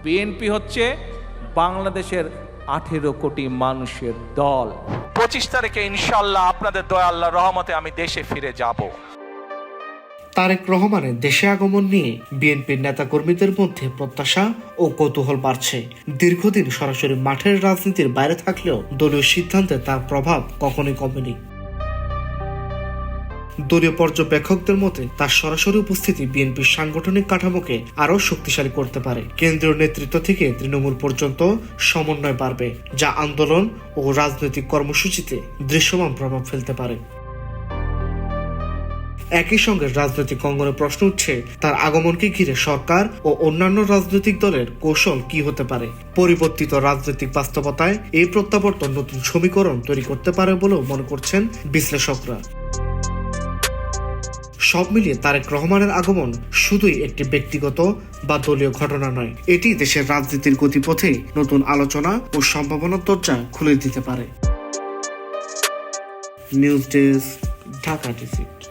BNP হচ্ছে বাংলাদেশের 18 কোটি মানুষের দল। 25 তারিখে ইনশাআল্লাহ আপনাদের দয়া আল্লাহর রহমতে আমি দেশে ফিরে যাব। তারেক রহমানের দেশে আগমন নিয়ে বিএনপির নেতাকর্মীদের মধ্যে প্রত্যাশা ও কৌতূহল বাড়ছে। দীর্ঘদিন সরাসরি মাঠের রাজনীতির বাইরে থাকলেও দলীয় সিদ্ধান্তে তার প্রভাব কখনোই কমেনি। দলীয় পর্যবেক্ষকদের মতে তার সরাসরি উপস্থিতি বিএনপির সাংগঠনিক কাঠামোকে আরও শক্তিশালী করতে পারে। কেন্দ্রীয় নেতৃত্ব থেকে তৃণমূল পর্যন্ত সমন্বয় বাড়বে, যা আন্দোলন ও রাজনৈতিক কর্মসূচিতে দৃশ্যমান প্রভাব ফেলতে পারে। একই সঙ্গে রাজনৈতিক অঙ্গনে প্রশ্ন উঠছে, তার আগমনকে ঘিরে সরকার ও অন্যান্য রাজনৈতিক দলের কৌশল কি হতে পারে। পরিবর্তিত রাজনৈতিক বাস্তবতায় এই প্রত্যাবর্তন নতুন সমীকরণ তৈরি করতে পারে বলেও মনে করছেন বিশ্লেষকরা। সব মিলিয়ে তারেক রহমানের আগমন শুধুই একটি ব্যক্তিগত বা দলীয় ঘটনা নয়, এটি দেশের রাজনীতির গতিপথে নতুন আলোচনা ও সম্ভাবনার দরজা খুলে দিতে পারে। News desk, Dhaka district.